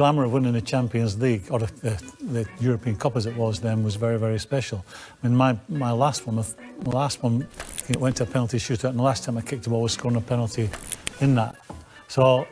glamour of winning the Champions League, or the European Cup as it was then, was very, very special. I mean, my last one it went to a penalty shootout, and the last time I kicked the ball was scoring a penalty in that. So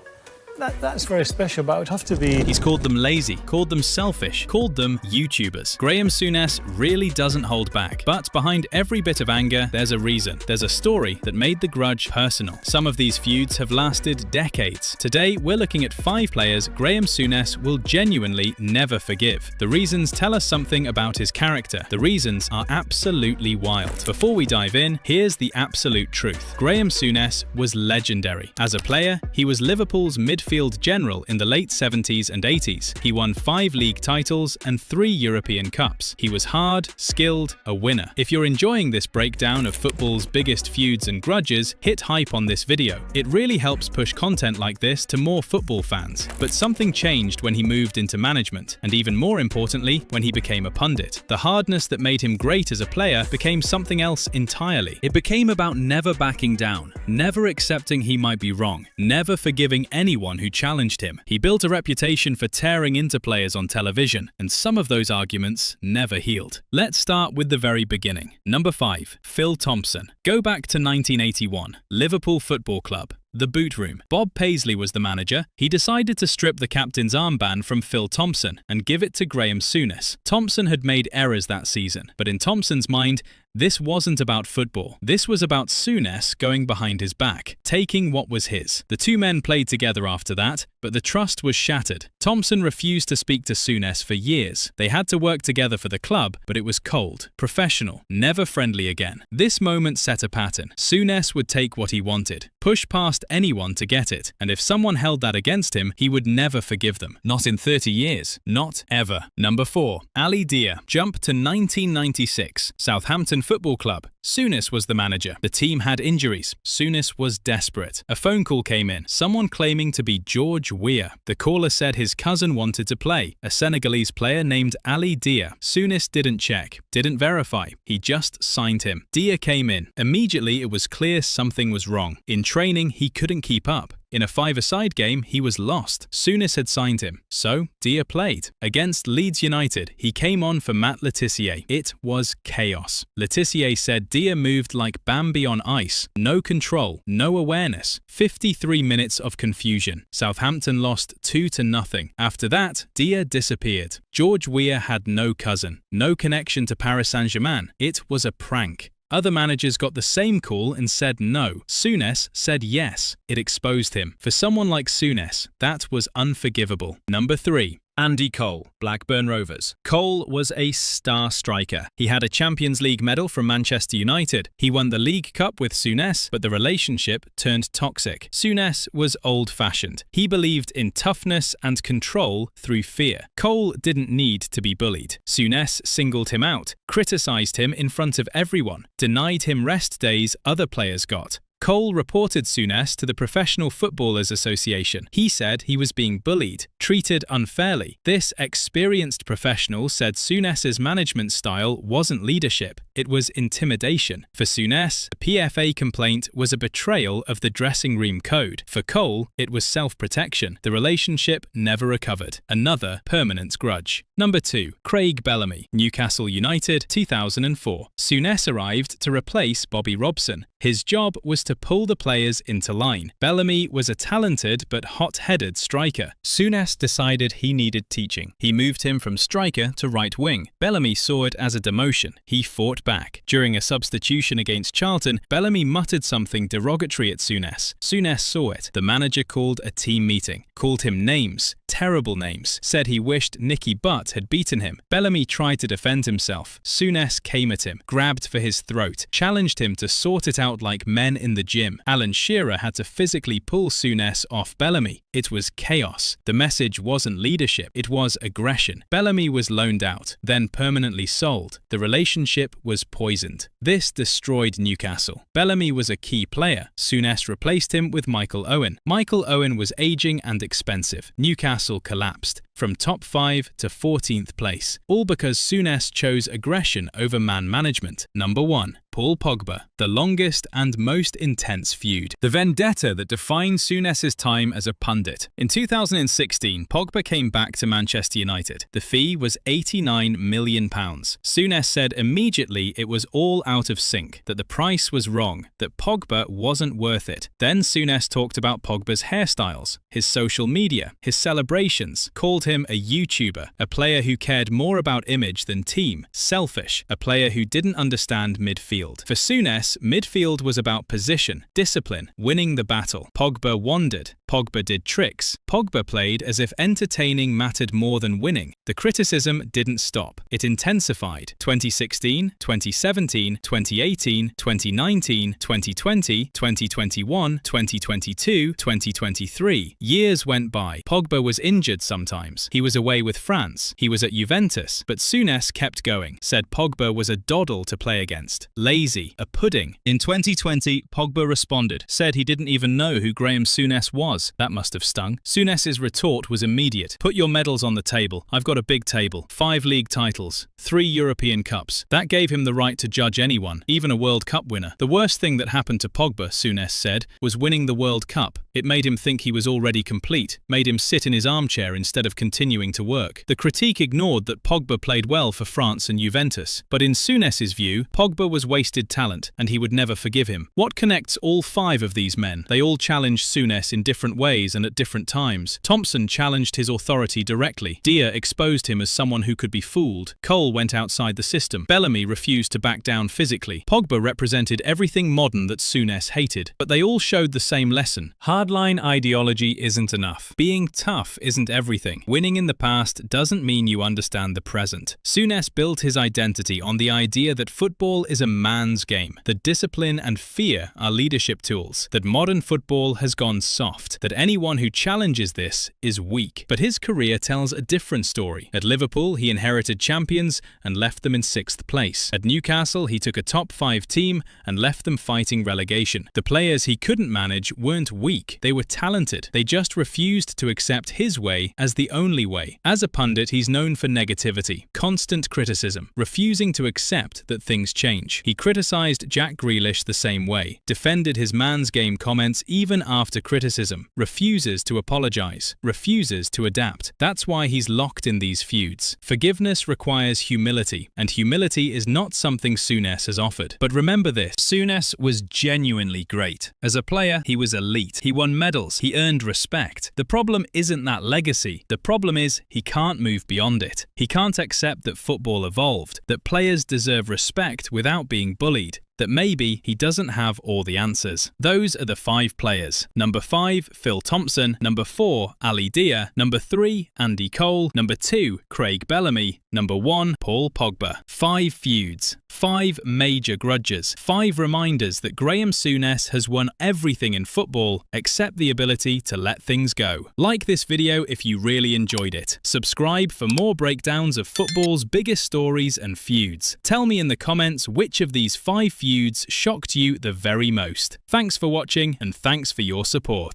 that's very special, but it would have to be... He's called them lazy, called them selfish, called them YouTubers. Graeme Souness really doesn't hold back. But behind every bit of anger, there's a reason. There's a story that made the grudge personal. Some of these feuds have lasted decades. Today, we're looking at 5 players Graeme Souness will genuinely never forgive. The reasons tell us something about his character. The reasons are absolutely wild. Before we dive in, here's the absolute truth. Graeme Souness was legendary. As a player, he was Liverpool's midfield general in the late 70s and 80s. He won 5 league titles and 3 European Cups. He was hard, skilled, a winner. If you're enjoying this breakdown of football's biggest feuds and grudges, hit hype on this video. It really helps push content like this to more football fans. But something changed when he moved into management, and even more importantly, when he became a pundit. The hardness that made him great as a player became something else entirely. It became about never backing down, never accepting he might be wrong, never forgiving anyone who challenged him. He built a reputation for tearing into players on television, and some of those arguments never healed. Let's start with the very beginning. Number 5. Phil Thompson. Go back to 1981. Liverpool Football Club. The boot room. Bob Paisley was the manager. He decided to strip the captain's armband from Phil Thompson and give it to Graeme Souness. Thompson had made errors that season, but in Thompson's mind, this wasn't about football. This was about Souness going behind his back, taking what was his. The two men played together after that, but the trust was shattered. Thompson refused to speak to Souness for years. They had to work together for the club, but it was cold, professional, never friendly again. This moment set a pattern. Souness would take what he wanted, push past anyone to get it, and if someone held that against him, he would never forgive them. Not in 30 years. Not ever. Number 4. Ali Dia. Jump to 1996. Southampton Football Club. Souness was the manager. The team had injuries. Souness was desperate. A phone call came in, someone claiming to be George Weah. The caller said his cousin wanted to play, a Senegalese player named Ali Dia. Souness didn't check, didn't verify. He just signed him. Dia came in. Immediately it was clear something was wrong. In training, he couldn't keep up. In a 5-a-side game, he was lost. Souness had signed him, so Dia played. Against Leeds United, he came on for Matt Le Tissier. It was chaos. Le Tissier said Dia moved like Bambi on ice. No control, no awareness. 53 minutes of confusion. Southampton lost 2-0. After that, Dia disappeared. George Weah had no cousin, no connection to Paris Saint-Germain. It was a prank. Other managers got the same call and said no. Souness said yes. It exposed him. For someone like Souness, that was unforgivable. Number 3. Andy Cole, Blackburn Rovers. Cole was a star striker. He had a Champions League medal from Manchester United. He won the League Cup with Souness, but the relationship turned toxic. Souness was old-fashioned. He believed in toughness and control through fear. Cole didn't need to be bullied. Souness singled him out, criticised him in front of everyone, denied him rest days other players got. Cole reported Souness to the Professional Footballers Association. He said he was being bullied, treated unfairly. This experienced professional said Souness's management style wasn't leadership, it was intimidation. For Souness, the PFA complaint was a betrayal of the dressing room code. For Cole, it was self-protection. The relationship never recovered. Another permanent grudge. Number 2. Craig Bellamy, Newcastle United, 2004. Souness arrived to replace Bobby Robson. His job was to pull the players into line. Bellamy was a talented but hot-headed striker. Souness decided he needed teaching. He moved him from striker to right wing. Bellamy saw it as a demotion. He fought back. During a substitution against Charlton, Bellamy muttered something derogatory at Souness. Souness saw it. The manager called a team meeting, called him names, terrible names, said he wished Nicky Butt had beaten him. Bellamy tried to defend himself. Souness came at him, grabbed for his throat, challenged him to sort it out like men in the gym. Alan Shearer had to physically pull Souness off Bellamy. It was chaos. The message wasn't leadership, it was aggression. Bellamy was loaned out, then permanently sold. The relationship was poisoned. This destroyed Newcastle. Bellamy was a key player. Souness replaced him with Michael Owen. Michael Owen was aging and expensive. Newcastle collapsed. from top 5 to 14th place, all because Souness chose aggression over man management. Number 1. Paul Pogba, the longest and most intense feud. The vendetta that defined Souness's time as a pundit. In 2016, Pogba came back to Manchester United. The fee was £89 million. Souness said immediately it was all out of sync, that the price was wrong, that Pogba wasn't worth it. Then Souness talked about Pogba's hairstyles, his social media, his celebrations, called him a YouTuber, a player who cared more about image than team, selfish, a player who didn't understand midfield. For Souness, midfield was about position, discipline, winning the battle. Pogba wandered. Pogba did tricks. Pogba played as if entertaining mattered more than winning. The criticism didn't stop. It intensified. 2016, 2017, 2018, 2019, 2020, 2021, 2022, 2023. Years went by. Pogba was injured sometimes. He was away with France. He was at Juventus. But Souness kept going, said Pogba was a doddle to play against. Lazy, a pudding. In 2020, Pogba responded, said he didn't even know who Graeme Souness was. That must have stung. Souness's retort was immediate. Put your medals on the table. I've got a big table. 5 league titles. 3 European Cups. That gave him the right to judge anyone, even a World Cup winner. The worst thing that happened to Pogba, Souness said, was winning the World Cup. It made him think he was already complete, made him sit in his armchair instead of continuing to work. The critique ignored that Pogba played well for France and Juventus. But in Souness's view, Pogba was wasted talent, and he would never forgive him. What connects all 5 of these men? They all challenged Souness in different ways and at different times. Thompson challenged his authority directly. Dia exposed him as someone who could be fooled. Cole went outside the system. Bellamy refused to back down physically. Pogba represented everything modern that Souness hated. But they all showed the same lesson. Hardline ideology isn't enough. Being tough isn't everything. Winning in the past doesn't mean you understand the present. Souness built his identity on the idea that football is a man's game, that discipline and fear are leadership tools, that modern football has gone soft, that anyone who challenges this is weak. But his career tells a different story. At Liverpool, he inherited champions and left them in 6th place. At Newcastle, he took a top 5 team and left them fighting relegation. The players he couldn't manage weren't weak. They were talented. They just refused to accept his way as the only way. As a pundit, he's known for negativity, constant criticism, refusing to accept that things change. He criticized Jack Grealish the same way, defended his man's game comments even after criticism, refuses to apologize, refuses to adapt. That's why he's locked in these feuds. Forgiveness requires humility, and humility is not something Souness has offered. But remember this, Souness was genuinely great. As a player, he was elite. He won medals. He earned respect. The problem isn't that legacy. The problem is he can't move beyond it. He can't accept that football evolved, that players deserve respect without being bullied, that maybe he doesn't have all the answers. Those are the 5 players. Number 5, Phil Thompson. Number 4, Ali Dia. Number 3, Andy Cole. Number 2, Craig Bellamy. Number 1, Paul Pogba. 5 feuds. 5 major grudges. 5 reminders that Graeme Souness has won everything in football except the ability to let things go. Like this video if you really enjoyed it. Subscribe for more breakdowns of football's biggest stories and feuds. Tell me in the comments which of these 5 feuds shocked you the very most. Thanks for watching and thanks for your support.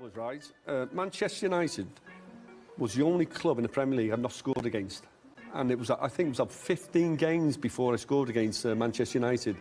Was right. Manchester United was the only club in the Premier League I've not scored against. And it was, I think it was 15 games before I scored against Manchester United.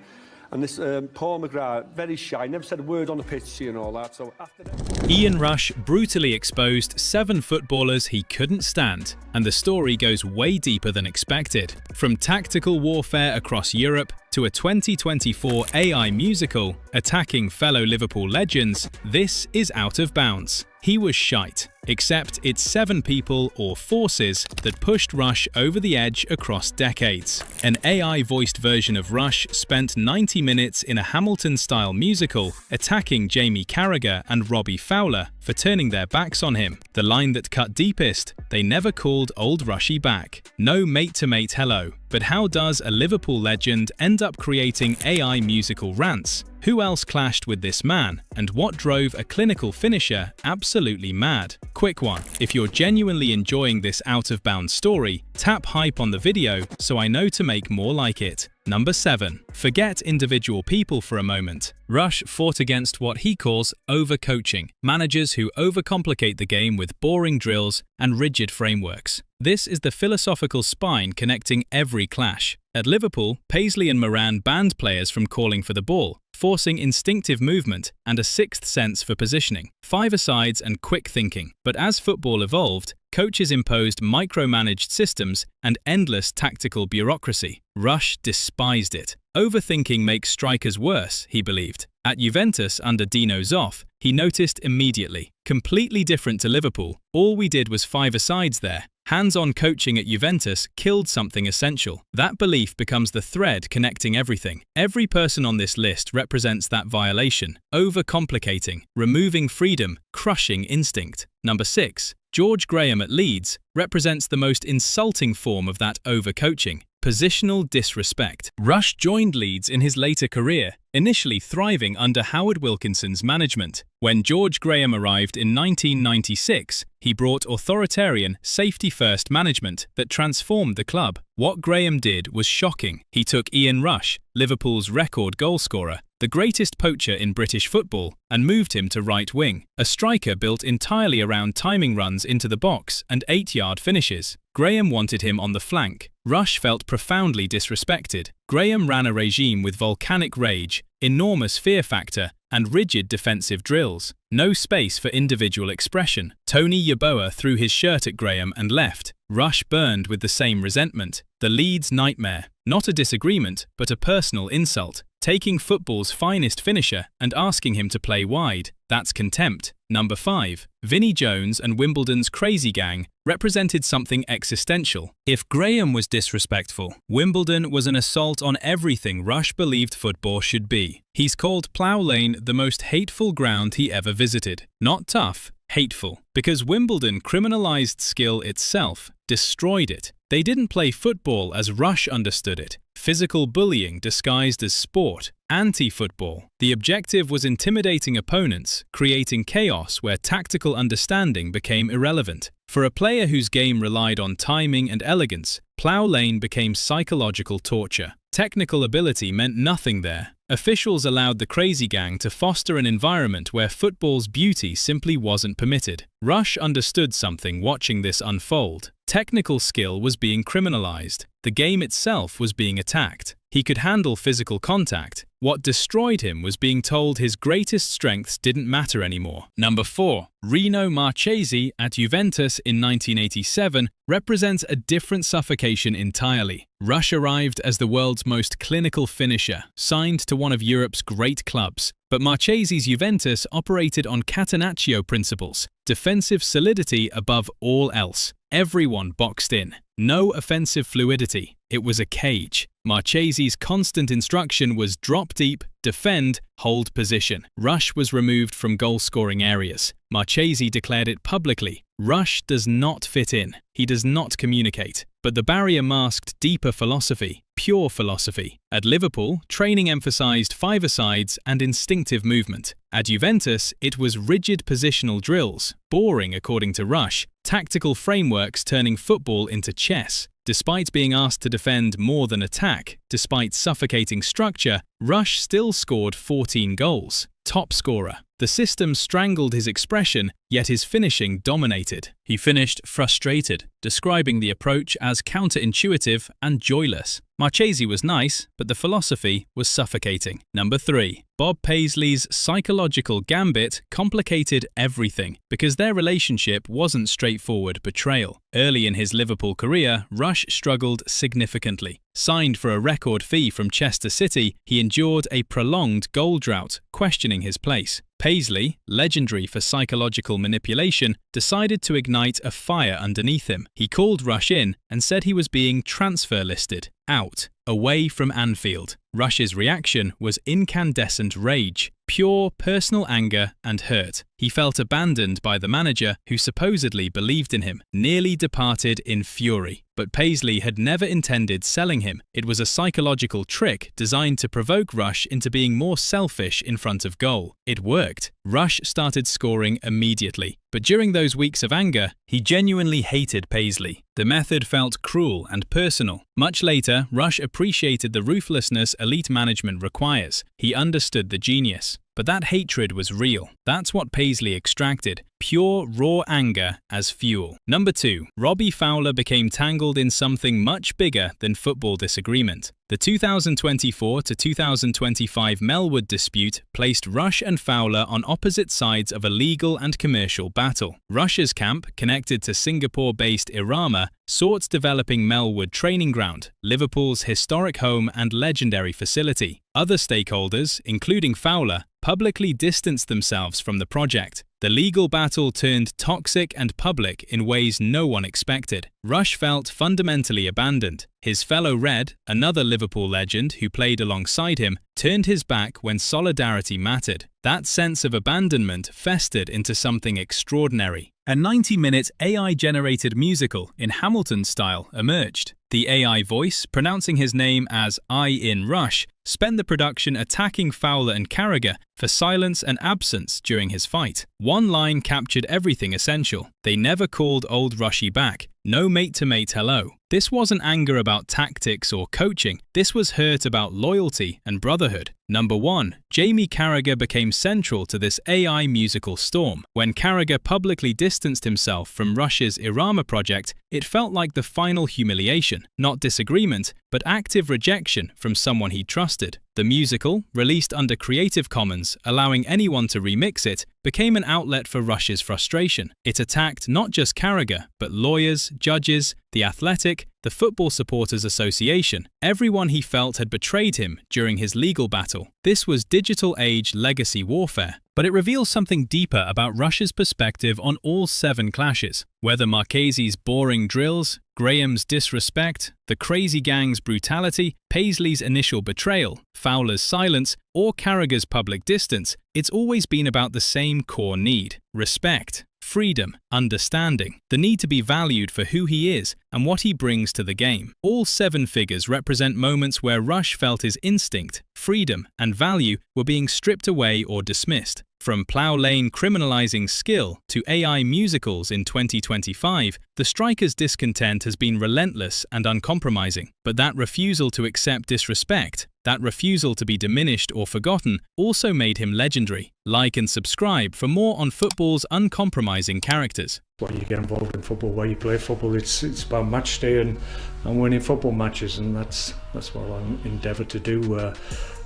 And this Paul McGrath, very shy, never said a word on the pitch and all that. So after that, Ian Rush brutally exposed 7 footballers he couldn't stand, and the story goes way deeper than expected. From tactical warfare across Europe to a 2024 AI musical attacking fellow Liverpool legends, this is Out of Bounds. He was shite, except it's 7 people or forces that pushed Rush over the edge across decades. An AI-voiced version of Rush spent 90 minutes in a Hamilton-style musical attacking Jamie Carragher and Robbie Fowler for turning their backs on him. The line that cut deepest, they never called old Rushy back. No mate-to-mate hello. But how does a Liverpool legend end up creating AI musical rants? Who else clashed with this man, and what drove a clinical finisher absolutely mad? Quick one, if you're genuinely enjoying this out-of-bounds story, tap hype on the video so I know to make more like it. Number 7. Forget individual people for a moment. Rush fought against what he calls overcoaching, managers who overcomplicate the game with boring drills and rigid frameworks. This is the philosophical spine connecting every clash. At Liverpool, Paisley and Moran banned players from calling for the ball, forcing instinctive movement and a sixth sense for positioning, five-a-sides and quick thinking. But as football evolved, coaches imposed micromanaged systems and endless tactical bureaucracy. Rush despised it. Overthinking makes strikers worse, he believed. At Juventus under Dino Zoff, he noticed immediately. Completely different to Liverpool, all we did was five-a-sides there. Hands-on coaching at Juventus killed something essential. That belief becomes the thread connecting everything. Every person on this list represents that violation. Overcomplicating, removing freedom, crushing instinct. Number 6. George Graham at Leeds represents the most insulting form of that overcoaching. Positional disrespect. Rush joined Leeds in his later career, initially thriving under Howard Wilkinson's management. When George Graham arrived in 1996, he brought authoritarian, safety-first management that transformed the club. What Graham did was shocking. He took Ian Rush, Liverpool's record goalscorer, the greatest poacher in British football, and moved him to right wing, a striker built entirely around timing runs into the box and 8-yard finishes. Graham wanted him on the flank. Rush felt profoundly disrespected. Graham ran a regime with volcanic rage, enormous fear factor, and rigid defensive drills. No space for individual expression. Tony Yeboah threw his shirt at Graham and left. Rush burned with the same resentment. The Leeds nightmare. Not a disagreement, but a personal insult. Taking football's finest finisher and asking him to play wide. That's contempt. Number 5. Vinnie Jones and Wimbledon's crazy gang represented something existential. If Graham was disrespectful, Wimbledon was an assault on everything Rush believed football should be. He's called Plough Lane the most hateful ground he ever visited. Not tough, hateful. Because Wimbledon criminalized skill itself, destroyed it. They didn't play football as Rush understood it. Physical bullying disguised as sport, anti-football. The objective was intimidating opponents, creating chaos where tactical understanding became irrelevant. For a player whose game relied on timing and elegance, Plough Lane became psychological torture. Technical ability meant nothing there. Officials allowed the crazy gang to foster an environment where football's beauty simply wasn't permitted. Rush understood something watching this unfold. Technical skill was being criminalized. The game itself was being attacked. He could handle physical contact. What destroyed him was being told his greatest strengths didn't matter anymore. Number 4. Rino Marchesi at Juventus in 1987 represents a different suffocation entirely. Rush arrived as the world's most clinical finisher, signed to one of Europe's great clubs. But Marchesi's Juventus operated on Catenaccio principles, defensive solidity above all else. Everyone boxed in. No offensive fluidity. It was a cage. Marchesi's constant instruction was drop deep, defend, hold position. Rush was removed from goal-scoring areas. Marchesi declared it publicly. Rush does not fit in. He does not communicate. But the barrier masked deeper philosophy, pure philosophy. At Liverpool, training emphasized five-a-sides and instinctive movement. At Juventus, it was rigid positional drills, boring according to Rush, tactical frameworks turning football into chess. Despite being asked to defend more than attack, despite suffocating structure, Rush still scored 14 goals. Top scorer. The system strangled his expression, yet his finishing dominated. He finished frustrated, describing the approach as counterintuitive and joyless. Marchesi was nice, but the philosophy was suffocating. Number 3. Bob Paisley's psychological gambit complicated everything because their relationship wasn't straightforward betrayal. Early in his Liverpool career, Rush struggled significantly. Signed for a record fee from Chester City, he endured a prolonged goal drought, questioning his place. Paisley, legendary for psychological manipulation, decided to ignite a fire underneath him. He called Rush in and said he was being transfer listed, out, away from Anfield. Rush's reaction was incandescent rage, pure personal anger and hurt. He felt abandoned by the manager, who supposedly believed in him, nearly departed in fury. But Paisley had never intended selling him. It was a psychological trick designed to provoke Rush into being more selfish in front of goal. It worked. Rush started scoring immediately. But during those weeks of anger, he genuinely hated Paisley. The method felt cruel and personal. Much later, Rush appreciated the ruthlessness elite management requires. He understood the genius. But that hatred was real. That's what Paisley extracted. Pure, raw anger as fuel. Number 2. Robbie Fowler became tangled in something much bigger than football disagreement. The 2024 to 2025 Melwood dispute placed Rush and Fowler on opposite sides of a legal and commercial battle. Rush's camp, connected to Singapore-based Irama, sought developing Melwood training ground, Liverpool's historic home and legendary facility. Other stakeholders, including Fowler, publicly distanced themselves from the project. The legal battle turned toxic and public in ways no one expected. Rush felt fundamentally abandoned. His fellow Red, another Liverpool legend who played alongside him, turned his back when solidarity mattered. That sense of abandonment festered into something extraordinary. A 90-minute AI-generated musical in Hamilton style emerged. The AI voice, pronouncing his name as I in Rush, spent the production attacking Fowler and Carragher for silence and absence during his fight. One line captured everything essential. They never called old Rushy back. No mate-to-mate hello. This wasn't anger about tactics or coaching. This was hurt about loyalty and brotherhood. Number 1. Jamie Carragher became central to this AI musical storm. When Carragher publicly distanced himself from Rush's Irama project, it felt like the final humiliation, not disagreement, but active rejection from someone he trusted. The musical, released under Creative Commons, allowing anyone to remix it, became an outlet for Rush's frustration. It attacked not just Carragher, but lawyers, judges, The Athletic, the Football Supporters Association, everyone he felt had betrayed him during his legal battle. This was digital age legacy warfare. But it reveals something deeper about Rush's perspective on all 7 clashes. Whether Marchese's boring drills, Graham's disrespect, the crazy gang's brutality, Paisley's initial betrayal, Fowler's silence, or Carragher's public distance, it's always been about the same core need: respect, freedom, understanding, the need to be valued for who he is and what he brings to the game. All 7 figures represent moments where Rush felt his instinct, freedom, and value were being stripped away or dismissed. From plough lane criminalizing skill to AI musicals in 2025, the striker's discontent has been relentless and uncompromising. But that refusal to accept disrespect, that refusal to be diminished or forgotten, also made him legendary. Like and subscribe for more on football's uncompromising characters. Why you get involved in football, why you play football, it's about match day and winning football matches, and that's what I'm endeavoured to do.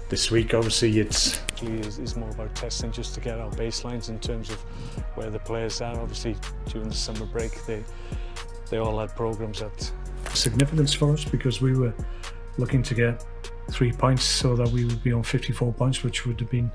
This week, obviously, it's more about testing just to get our baselines in terms of where the players are. Obviously, during the summer break, they all had programs at significance for us because we were looking to get 3 points so that we would be on 54 points, which would have been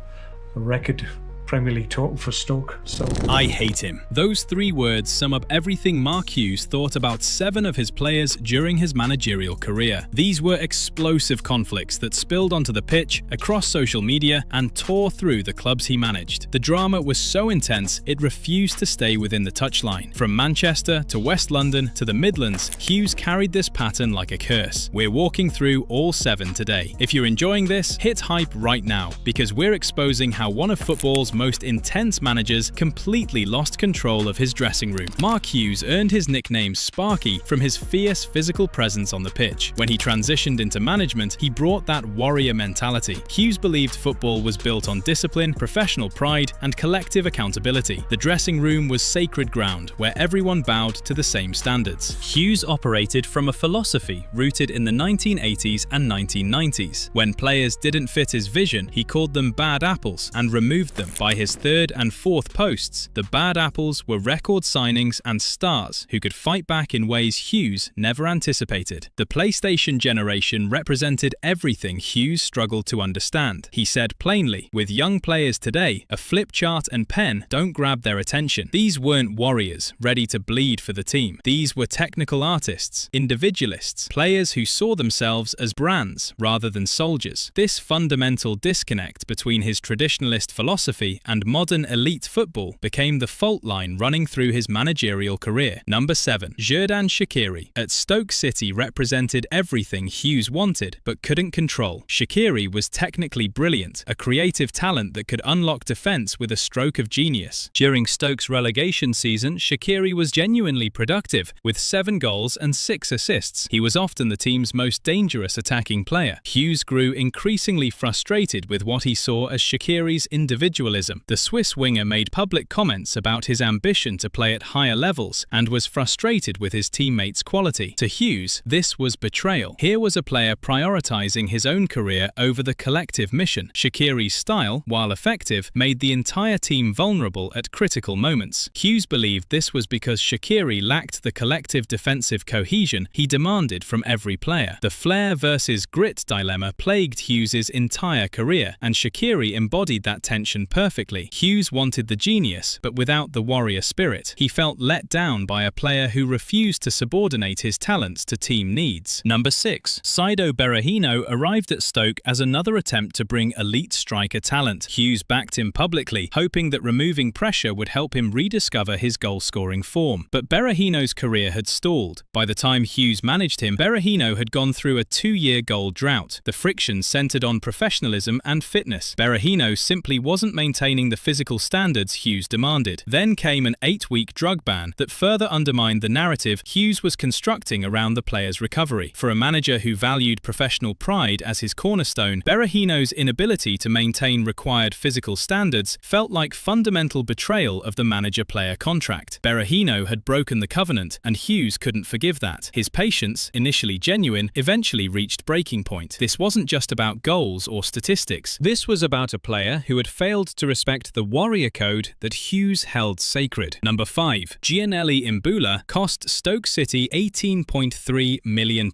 a record Premier League total for Stoke. So I hate him. Those 3 words sum up everything Mark Hughes thought about 7 of his players during his managerial career. These were explosive conflicts that spilled onto the pitch, across social media, and tore through the clubs he managed. The drama was so intense, it refused to stay within the touchline. From Manchester to West London to the Midlands, Hughes carried this pattern like a curse. We're walking through all 7 today. If you're enjoying this, hit hype right now, because we're exposing how one of football's most intense managers completely lost control of his dressing room. Mark Hughes earned his nickname Sparky from his fierce physical presence on the pitch. When he transitioned into management, he brought that warrior mentality. Hughes believed football was built on discipline, professional pride, and collective accountability. The dressing room was sacred ground where everyone bowed to the same standards. Hughes operated from a philosophy rooted in the 1980s and 1990s. When players didn't fit his vision, he called them bad apples and removed them. By his 3rd and 4th posts, the bad apples were record signings and stars who could fight back in ways Hughes never anticipated. The PlayStation generation represented everything Hughes struggled to understand. He said plainly, with young players today, a flip chart and pen don't grab their attention. These weren't warriors ready to bleed for the team. These were technical artists, individualists, players who saw themselves as brands rather than soldiers. This fundamental disconnect between his traditionalist philosophy philosophy and modern elite football became the fault line running through his managerial career. Number 7. Xherdan Shaqiri. At Stoke City represented everything Hughes wanted but couldn't control. Shaqiri was technically brilliant, a creative talent that could unlock defence with a stroke of genius. During Stoke's relegation season, Shaqiri was genuinely productive, with 7 goals and 6 assists. He was often the team's most dangerous attacking player. Hughes grew increasingly frustrated with what he saw as Shaqiri's individualism. The Swiss winger made public comments about his ambition to play at higher levels and was frustrated with his teammates' quality. To Hughes, this was betrayal. Here was a player prioritising his own career over the collective mission. Shaqiri's style, while effective, made the entire team vulnerable at critical moments. Hughes believed this was because Shaqiri lacked the collective defensive cohesion he demanded from every player. The flair versus grit dilemma plagued Hughes's entire career, and Shaqiri embodied that tension perfectly. Hughes wanted the genius, but without the warrior spirit. He felt let down by a player who refused to subordinate his talents to team needs. Number 6. Saido Berahino arrived at Stoke as another attempt to bring elite striker talent. Hughes backed him publicly, hoping that removing pressure would help him rediscover his goal-scoring form. But Berahino's career had stalled. By the time Hughes managed him, Berahino had gone through a 2-year goal drought. The friction centred on professionalism and fitness. Berahino simply wasn't maintaining the physical standards Hughes demanded. Then came an 8-week drug ban that further undermined the narrative Hughes was constructing around the player's recovery. For a manager who valued professional pride as his cornerstone, Berahino's inability to maintain required physical standards felt like fundamental betrayal of the manager-player contract. Berahino had broken the covenant, and Hughes couldn't forgive that. His patience, initially genuine, eventually reached breaking point. This wasn't just about goals or statistics. This was about a player who had failed to respect the warrior code that Hughes held sacred. Number 5. Gianelli Imbula cost Stoke City £18.3 million,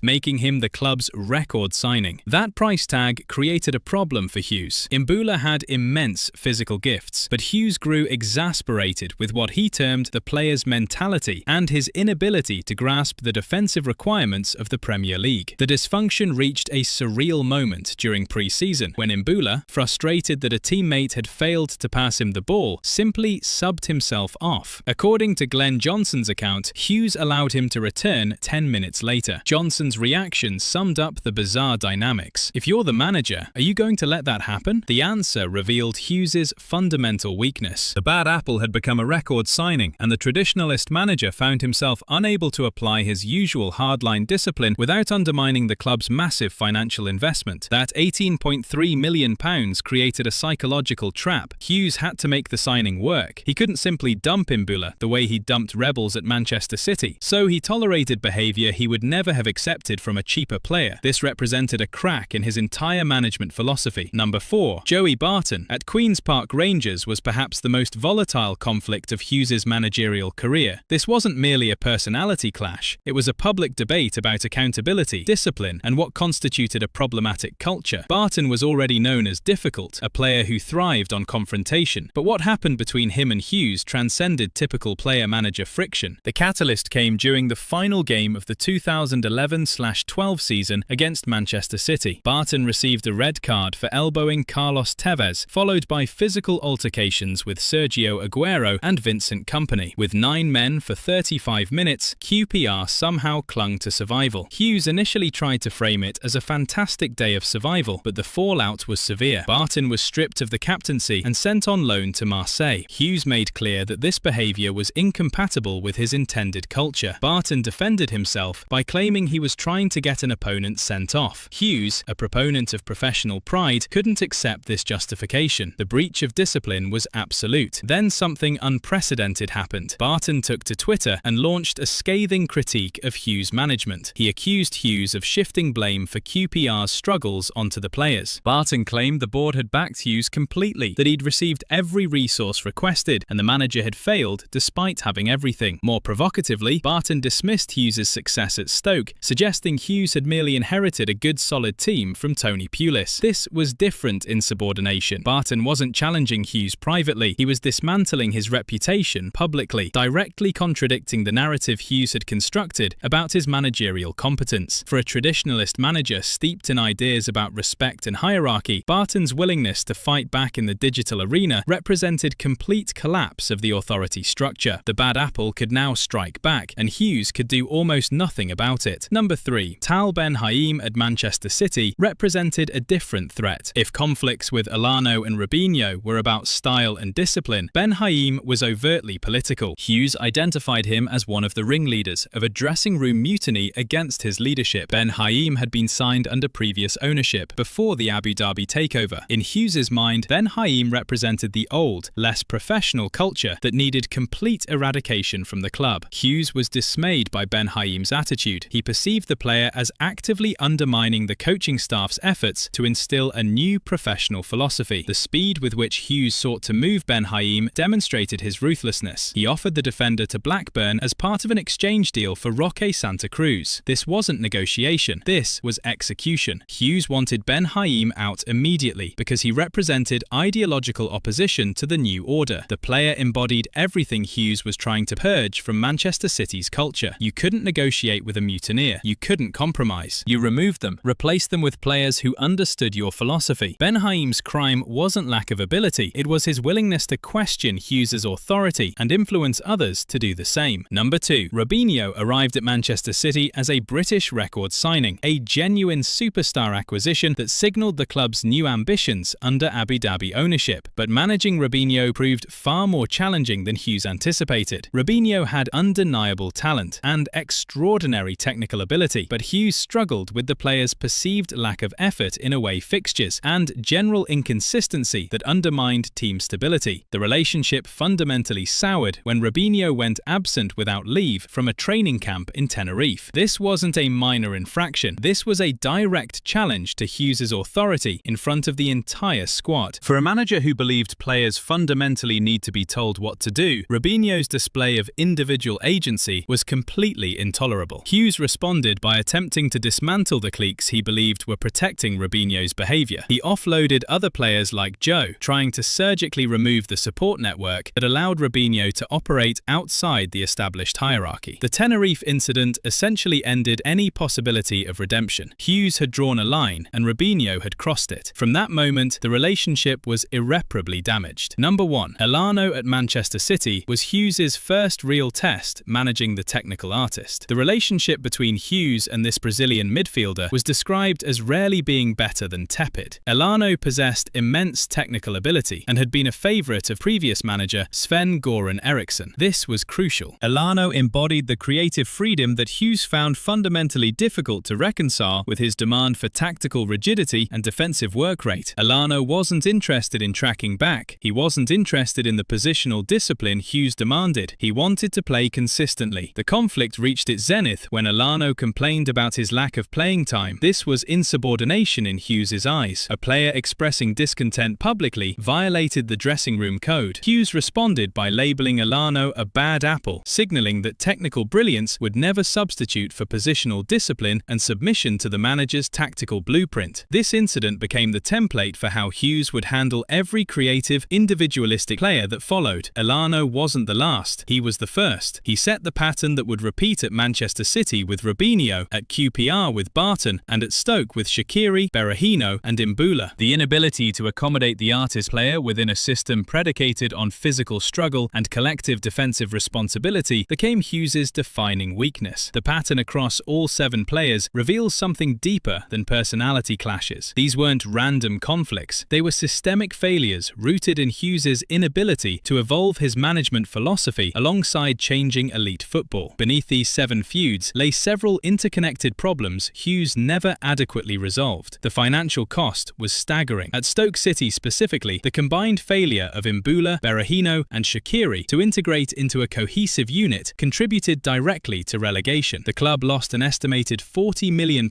making him the club's record signing. That price tag created a problem for Hughes. Imbula had immense physical gifts, but Hughes grew exasperated with what he termed the player's mentality and his inability to grasp the defensive requirements of the Premier League. The dysfunction reached a surreal moment during pre-season, when Imbula, frustrated that a teammate had failed to pass him the ball, simply subbed himself off. According to Glenn Johnson's account, Hughes allowed him to return 10 minutes later. Johnson's reaction summed up the bizarre dynamics. If you're the manager, are you going to let that happen? The answer revealed Hughes's fundamental weakness. The bad apple had become a record signing, and the traditionalist manager found himself unable to apply his usual hardline discipline without undermining the club's massive financial investment. That £18.3 million created a psychological trap. Hughes had to make the signing work. He couldn't simply dump Imbula the way he dumped rebels at Manchester City, so he tolerated behaviour he would never have accepted from a cheaper player. This represented a crack in his entire management philosophy. Number 4. Joey Barton at Queen's Park Rangers was perhaps the most volatile conflict of Hughes's managerial career. This wasn't merely a personality clash. It was a public debate about accountability, discipline, and what constituted a problematic culture. Barton was already known as difficult, a player who thrived on confrontation. But what happened between him and Hughes transcended typical player-manager friction. The catalyst came during the final game of the 2011/12 season against Manchester City. Barton received a red card for elbowing Carlos Tevez, followed by physical altercations with Sergio Aguero and Vincent Kompany. With 9 men for 35 minutes, QPR somehow clung to survival. Hughes initially tried to frame it as a fantastic day of survival, but the fallout was severe. Barton was stripped of the captaincy and sent on loan to Marseille. Hughes made clear that this behaviour was incompatible with his intended culture. Barton defended himself by claiming he was trying to get an opponent sent off. Hughes, a proponent of professional pride, couldn't accept this justification. The breach of discipline was absolute. Then something unprecedented happened. Barton took to Twitter and launched a scathing critique of Hughes' management. He accused Hughes of shifting blame for QPR's struggles onto the players. Barton claimed the board had backed Hughes completely, that he'd received every resource requested, and the manager had failed despite having everything. More provocatively, Barton dismissed Hughes' success at Stoke, suggesting Hughes had merely inherited a good solid team from Tony Pulis. This was different in subordination. Barton wasn't challenging Hughes privately, he was dismantling his reputation publicly, directly contradicting the narrative Hughes had constructed about his managerial competence. For a traditionalist manager steeped in ideas about respect and hierarchy, Barton's willingness to fight back in the digital arena represented complete collapse of the authority structure. The bad apple could now strike back, and Hughes could do almost nothing about it. Number 3. Tal Ben Haim at Manchester City represented a different threat. If conflicts with Elano and Robinho were about style and discipline, Ben Haim was overtly political. Hughes identified him as one of the ringleaders of a dressing room mutiny against his leadership. Ben Haim had been signed under previous ownership before the Abu Dhabi takeover. In Hughes's mind, Ben Haim represented the old, less professional culture that needed complete eradication from the club. Hughes was dismayed by Ben Haim's attitude. He perceived the player as actively undermining the coaching staff's efforts to instill a new professional philosophy. The speed with which Hughes sought to move Ben Haim demonstrated his ruthlessness. He offered the defender to Blackburn as part of an exchange deal for Roque Santa Cruz. This wasn't negotiation, this was execution. Hughes wanted Ben Haim out immediately because he represented ideological opposition to the new order. The player embodied everything Hughes was trying to purge from Manchester City's culture. You couldn't negotiate with a mutineer. You couldn't compromise. You removed them, replaced them with players who understood your philosophy. Ben Haim's crime wasn't lack of ability, it was his willingness to question Hughes's authority and influence others to do the same. Number 2. Robinho arrived at Manchester City as a British record signing, a genuine superstar acquisition that signalled the club's new ambitions under Abu Dhabi ownership. But managing Robinho proved far more challenging than Hughes anticipated. Robinho had undeniable talent and extraordinary technical ability, but Hughes struggled with the player's perceived lack of effort in away fixtures and general inconsistency that undermined team stability. The relationship fundamentally soured when Robinho went absent without leave from a training camp in Tenerife. This wasn't a minor infraction, this was a direct challenge to Hughes's authority in front of the entire squad. For a manager who believed players fundamentally need to be told what to do, Robinho's display of individual agency was completely intolerable. Hughes responded by attempting to dismantle the cliques he believed were protecting Robinho's behaviour. He offloaded other players like Joe, trying to surgically remove the support network that allowed Robinho to operate outside the established hierarchy. The Tenerife incident essentially ended any possibility of redemption. Hughes had drawn a line and Robinho had crossed it. From that moment, the relationship was irreparably damaged. Number 1. Elano at Manchester City was Hughes's first real test managing the technical artist. The relationship between Hughes and this Brazilian midfielder was described as rarely being better than tepid. Elano possessed immense technical ability and had been a favourite of previous manager Sven-Göran Eriksson. This was crucial. Elano embodied the creative freedom that Hughes found fundamentally difficult to reconcile with his demand for tactical rigidity and defensive work rate. Elano wasn't interested in tracking back. He wasn't interested in the positional discipline Hughes demanded. He wanted to play consistently. The conflict reached its zenith when Elano complained about his lack of playing time. This was insubordination in Hughes's eyes. A player expressing discontent publicly violated the dressing room code. Hughes responded by labelling Elano a bad apple, signalling that technical brilliance would never substitute for positional discipline and submission to the manager's tactical blueprint. This incident became the template for how Hughes would handle every creative, individualistic player that followed. Elano wasn't the last, he was the first. He set the pattern that would repeat at Manchester City with Robinho, at QPR with Barton, and at Stoke with Shaqiri, Berahino and Imbula. The inability to accommodate the artist player within a system predicated on physical struggle and collective defensive responsibility became Hughes's defining weakness. The pattern across all 7 players reveals something deeper than personality clashes. These weren't random conflicts, they were systemic failures rooted in Hughes's inability to evolve his management philosophy alongside changing elite football. Beneath these 7 feuds lay several interconnected problems Hughes never adequately resolved. The financial cost was staggering. At Stoke City specifically, the combined failure of Imbula, Berahino and Shaqiri to integrate into a cohesive unit contributed directly to relegation. The club lost an estimated £40 million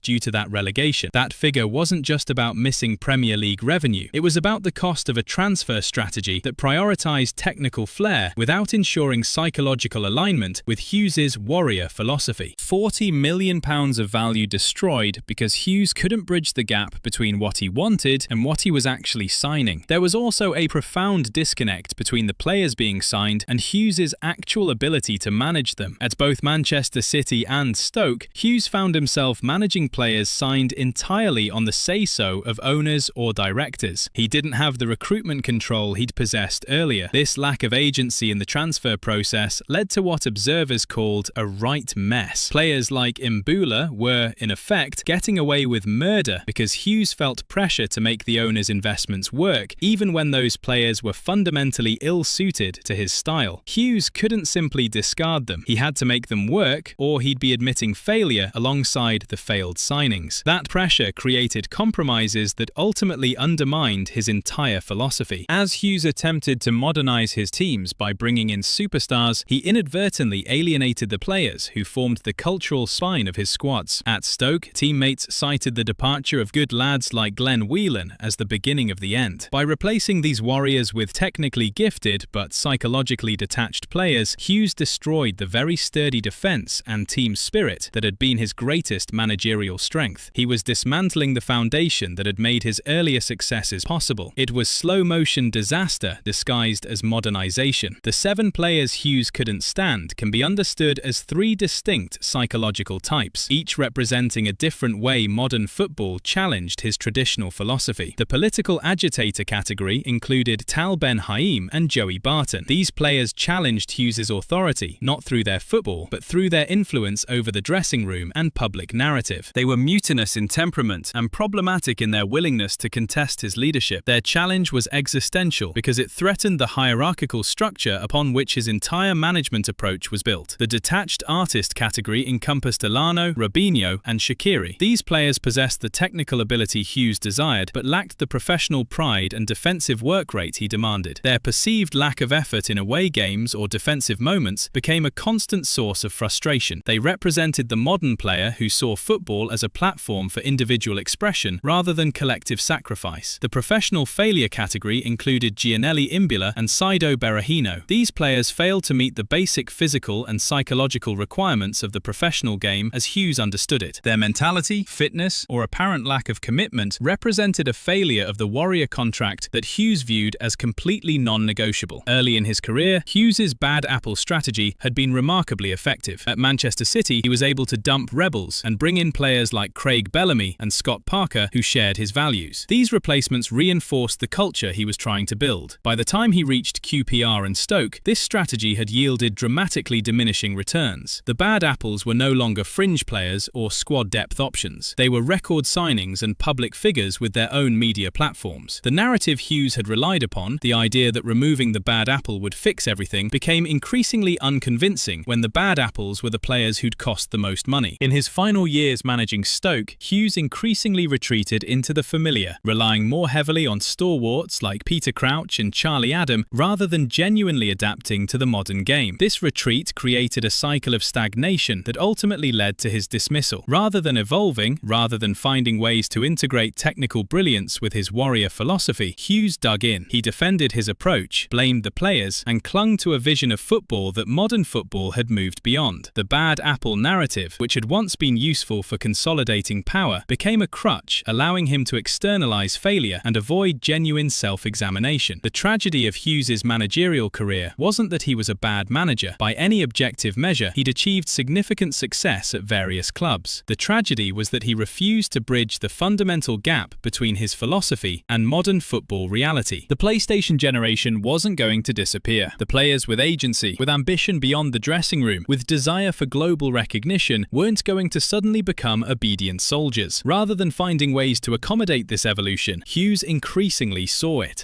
due to that relegation. That figure wasn't just about missing Premier League revenue, it was about the cost of a transfer strategy that prioritised technical flair without ensuring psychological alignment with Hughes's warrior philosophy. £40 million of value destroyed because Hughes couldn't bridge the gap between what he wanted and what he was actually signing. There was also a profound disconnect between the players being signed and Hughes's actual ability to manage them. At both Manchester City and Stoke, Hughes found himself managing players signed entirely on the say-so of owners or directors. players. He didn't have the recruitment control he'd possessed earlier. This lack of agency in the transfer process led to what observers called a right mess. Players like Mbula were, in effect, getting away with murder because Hughes felt pressure to make the owner's investments work, even when those players were fundamentally ill-suited to his style. Hughes couldn't simply discard them. He had to make them work, or he'd be admitting failure alongside the failed signings. That pressure created compromises that ultimately undermined his entire philosophy. As Hughes attempted to modernize his teams by bringing in superstars, he inadvertently alienated the players who formed the cultural spine of his squads. At Stoke, teammates cited the departure of good lads like Glenn Whelan as the beginning of the end. By replacing these warriors with technically gifted but psychologically detached players, Hughes destroyed the very sturdy defense and team spirit that had been his greatest managerial strength. He was dismantling the foundation that had made his earlier successes possible. It was slow-motion disaster disguised as modernization. The 7 players Hughes couldn't stand can be understood as 3 distinct psychological types, each representing a different way modern football challenged his traditional philosophy. The political agitator category included Tal Ben Haim and Joey Barton. These players challenged Hughes's authority, not through their football, but through their influence over the dressing room and public narrative. They were mutinous in temperament and problematic in their willingness to contest his leadership. Their challenge was existential because it threatened the hierarchical structure upon which his entire management approach was built. The detached artist category encompassed Elano, Robinho, and Shaqiri. These players possessed the technical ability Hughes desired, but lacked the professional pride and defensive work rate he demanded. Their perceived lack of effort in away games or defensive moments became a constant source of frustration. They represented the modern player who saw football as a platform for individual expression rather than collective sacrifice. The professional failure category included Gianelli Imbula and Saido Berahino. These players failed to meet the basic physical and psychological requirements of the professional game as Hughes understood it. Their mentality, fitness, or apparent lack of commitment represented a failure of the warrior contract that Hughes viewed as completely non-negotiable. Early in his career, Hughes's bad apple strategy had been remarkably effective. At Manchester City, he was able to dump rebels and bring in players like Craig Bellamy and Scott Parker who shared his values. These replacements reinforced the culture he was trying to build. By the time he reached QPR and Stoke, this strategy had yielded dramatically diminishing returns. The bad apples were no longer fringe players or squad depth options. They were record signings and public figures with their own media platforms. The narrative Hughes had relied upon, the idea that removing the bad apple would fix everything, became increasingly unconvincing when the bad apples were the players who'd cost the most money. In his final years managing Stoke, Hughes increasingly retreated into the familiar, relying more heavily on stalwarts like Peter Crouch and Charlie Adam rather than genuinely adapting to the modern game. This retreat created a cycle of stagnation that ultimately led to his dismissal. Rather than evolving, rather than finding ways to integrate technical brilliance with his warrior philosophy, Hughes dug in. He defended his approach, blamed the players, and clung to a vision of football that modern football had moved beyond. The bad apple narrative, which had once been useful for consolidating power, became a crutch, allowing him to externalize failure and avoid genuine self-examination. The tragedy of Hughes's managerial career wasn't that he was a bad manager. By any objective measure, he'd achieved significant success at various clubs. The tragedy was that he refused to bridge the fundamental gap between his philosophy and modern football reality. The PlayStation generation wasn't going to disappear. The players with agency, with ambition beyond the dressing room, with desire for global recognition, weren't going to suddenly become obedient soldiers. Rather than finding ways to accommodate this evolution, Hughes increasingly saw it.